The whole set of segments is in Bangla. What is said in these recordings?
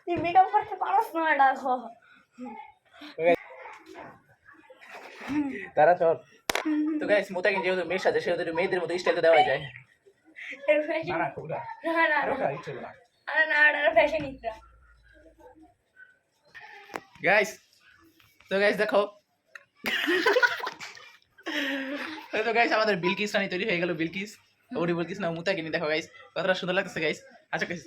তুই মেকআপ করতে পারস না দেখো তারা সব তো গাইস মুতাকিন যেহেতু মেয়ের সাথে সেহেতু মেয়েদের মতো স্টাইল দেওয়া যায় না না খুব না না ফ্যাশন ইত্রা গাইস তো গাইস দেখো তো গাইস আমাদের বিলকিস রানী তৈরি হয়ে গেল বিলকিস ওরি বিলকিস না মুতাকিনি দেখো গাইস কতটা সুন্দর লাগতেছে গাইস আচ্ছা গাইস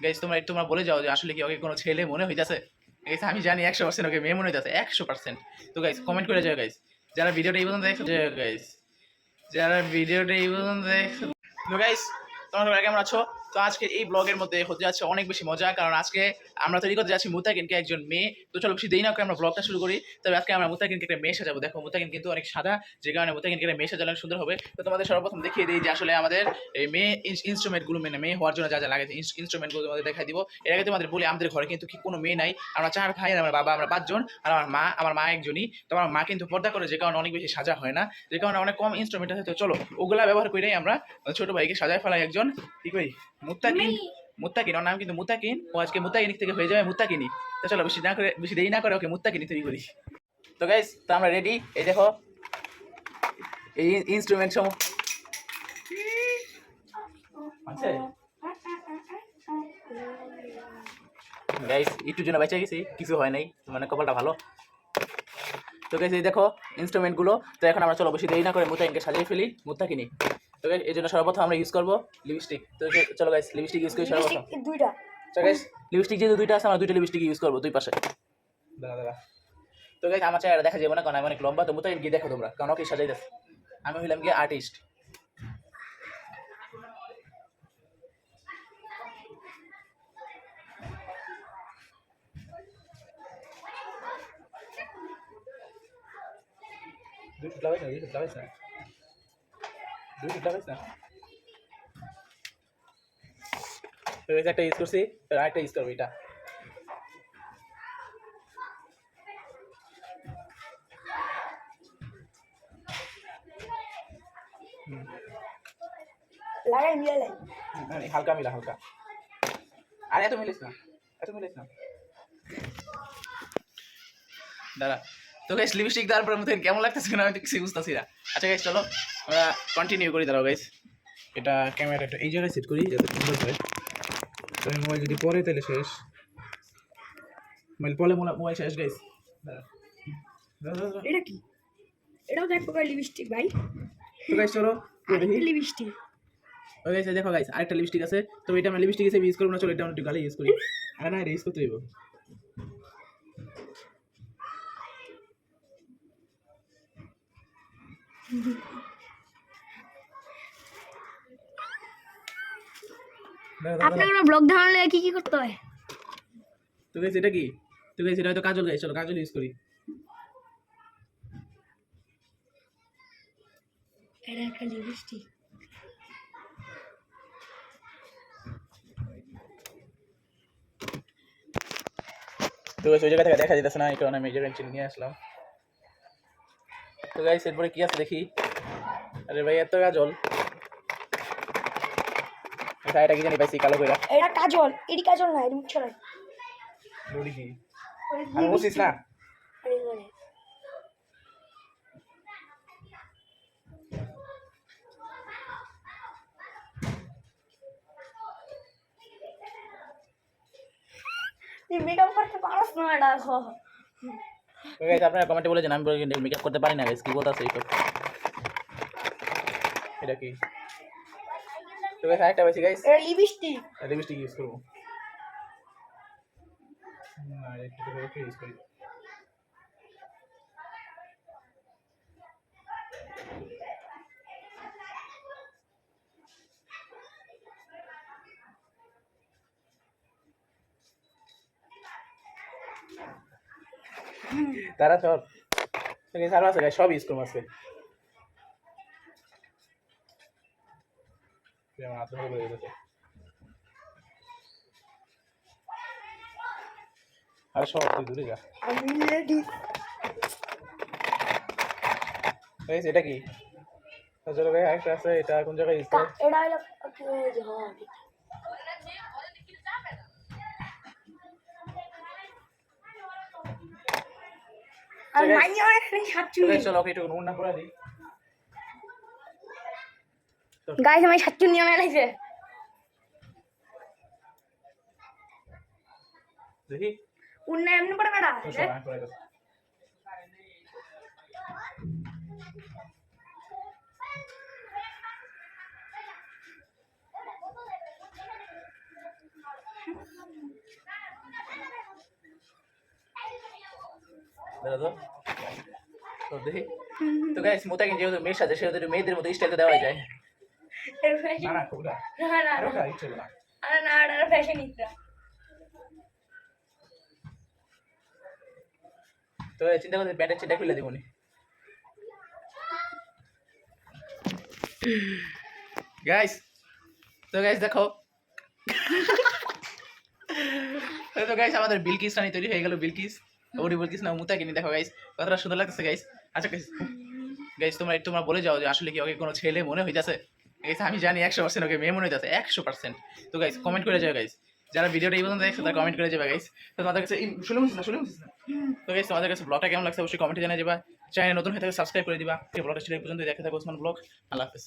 গাইস তোমরা বলে যাও যে আসলে কি ওকে কোনো ছেলে মনে হইতাছে গাইস আমি জানি 100% ওকে মেয়ে মনে হইতাছে 100%। তো গাইস কমেন্ট করে যাও গাইস যারা ভিডিওটা এই পর্যন্ত দেখছো গাইস যারা ভিডিওটা এই পর্যন্ত দেখছো তো গাইস তোমরা কেমন আছো? তো আজকে এই ব্লগের মধ্যে হতে যাচ্ছে অনেক বেশি মজা, কারণ আজকে আমরা তৈরি করতে যাচ্ছি মুতাকিনকে একজন মেয়ে। তো চলো বেশি দেরি না করে আমরা ব্লগটা শুরু করি। তবে আজকে আমরা মুতাকিনকে একটা মেয়ে সাজাবো। দেখো মুতাকিন কিন্তু অনেক সাদা, যে কারণে মুতাকিনকে একটা মেয়ে সাজালে সুন্দর হবে। তো তোমাদের সর্বপ্রথম দেখিয়ে দিই যে আসলে আমাদের এই মেয়ে ইনস্ট্রুমেন্টগুলো মেয়ে হওয়ার জন্য যা যা লাগে ইনস্ট্রুমেন্টগুলো তোমাদের দেখাই দিব। এর আগে তোমাদের বলি আমাদের ঘরে কিন্তু কি কোনো মেয়ে নাই, আমরা 4 ভাই, আমার বাবা, আমরা 5 জন, আর আমার মা একজনই। তো আমার মা কিন্তু পর্দা করে, যে কারণে অনেক বেশি সাজা হয় না, যে কারণে অনেক কম ইনস্ট্রুমেন্ট আছে। তো চলো ওগুলা ব্যবহার করেই আমরা ছোট ভাইকে সাজায় ফেলাই একজন কি করি মুত্তাকিন। ওর নাম কিন্তু মুত্তাকিন, ও আজকে মুত্তাকিনি থেকে হয়ে যাবে মুত্তাকিনি। তো চলো বেশি দেরি না করে ওকে মুত্তাকিনি তৈরি করি। তো গাইস তো আমরা রেডি, এই দেখো এই ইনস্ট্রুমেন্ট সমূহ আছে গাইস। একটুর জন্য বেঁচে গেছি, কিছু হয় নাই, মানে কপালটা ভালো। তো গাইস এই দেখো ইনস্ট্রুমেন্টগুলো। তো এখন আমরা চলো বেশি দেরি না করে মুত্তাকিনকে সাজিয়ে ফেলি মুত্তাকিনি। তো গাইস এই জন্য সর্বপ্রথম আমরা ইউজ করবো লিপস্টিক। তো চলো গাইস লিপস্টিক ইউজ করি সর্বপ্রথম। দুইটা তো গাইস লিপস্টিক যেহেতু দুইটা আছে, আমরা দুইটা লিপস্টিক ইউজ করবো দুই পাশে। দাঁড়া তো গাইস আমার চেহারা দেখা যাবে না, কারণ আমি অনেক লম্বা। তো মুতাকিন গিয়ে দেখো তোমরা, কারণ ওকে সাজাইতেছে, আমি হইলাম গিয়ে আর্টিস্ট। একটা ইউজ করছি, আরেকটা ইউজ করবো এটা। লাগাই মিলালাই হালকা মিলা হালকা, আর এত মিলিস না দাঁড়া। তো গাইস লিপস্টিক দেওয়ার পর মুতাকিন কেমন লাগতেছে কিনা আমি তো কিছু বুঝতেছি না। আচ্ছা গাইস চলো আমরা কন্টিনিউ করি। দাঁড়াও গাইস, এটা ক্যামেরাটা এই জায়গায় সেট করি যাতে সুন্দর হয়। তো মোবাইল যদি পরে তাহলে শেষ, মোবাইল শেষ গাইস। এটা কি? এটাও দেখ প্রকার লিপস্টিক ভাই। তো গাইস চলো দেখি লিপস্টিক। ওই গাইস দেখো গাইস আরেকটা লিপস্টিক আছে। তো এটা আমরা লিপস্টিক হিসেবে ইউজ করব না, চলো এটা আমরা একটু গালে ইউজ করি। আর না এটা ইউজ করতে হইব। আপনাকে ব্লগ ধারণা কি কি করতে হয়? তো গাইস এটা কি? তো গাইস এটা হয়তো কাজল। গাইস চলো কাজল ইউজ করি। এটা একটা লিপস্টিক। তো গাইস ওই জায়গা থেকে দেখা যাচ্ছে না, এই কারণে আমি এই জায়গায় নিয়ে আসলাম। তো গাইস এরপরে কি আছে দেখি। আরে ভাই এত কাজল, এটা কি জানি পাইছি কালো কইরা। এটা কাজল, এডি কাজল না, এডি মুছরা লড়ি কি আমি বুঝিস না। তুই মেকআপ করতে পারস না দেখো গাইস আপনারা কমেন্টে বলে জানান আমি মেকআপ করতে পারি না গাইস, কি বলতাছে এইসব। এটা কি? তো গাইস আরেকটা পাইছি গাইস, এটা লিপস্টিক ইউজ করব না, এটা ইউজ করি। তারা সব সারা আছে গাইস, সব ইউজ করব আজকে। আমার হাত ধরে বলে দিতে আর সব তুই দূরে যা। আমি রেডি গাইস এটা কি? চলো গাইস আরেকটা আছে, এটা কোন জায়গায় ইউজ করে? এটা হলো আর guys, মাইনি অনেক তো সাতচুন্নি guys, চলো ওকে একটু উন্না পড়া দিই। গাইস আমি সাতচুন্নি অনেক লাগছে দেখি উন্না এমনি পড়ে বেড়া তো শোনা পড়া গেছে। দাঁড়া তো। তো দেখি তো গাইস মোতাকিন যেহেতু মেয়ের সাথে সেহেতু একটু মেয়েদের মতো স্টাইল দেওয়া যায়। না না খুব না না না আরো খাই চলো না। আরে না এটা ফ্যাশন ইত্রা তো চিন্তা করতে প্যান্টের চেটা খুলে দিব নি গাইস। তো গাইস দেখো তো গাইস আমাদের বিলকিস রানী তৈরি হয়ে গেল। বিলকিস ওরি বিলকিস না মুতাকিনি দেখো গাইস কতটা সুন্দর লাগতেছে গাইস। আচ্ছা গাইস গাইস তোমরা বলে যাও যে আসলে কি ওকে কোনো ছেলে মনে হইতাছে। গাইস আমি জানি 100% ওকে মেয়ে মনে হইতাছে 100%। তো গাইস কমেন্ট করে যাও গাইস, যারা ভিডিওটা এই পর্যন্ত দেখছো তারা কমেন্ট করে যাবে গাইস। তো তোমাদের কাছে শুনে বুঝছিস না তো গাইস তোমাদের কাছে ব্লগটা কেমন লাগছে অবশ্যই কমেন্টে জানিয়ে যাবা। চ্যানেল নতুন হয়ে থাকলে সাবস্ক্রাইব করে দিবা। ব্লগটা ছিল এই পর্যন্ত দেখে থাকো ওসমান ব্লগ। আল্লাহ হাফেজ।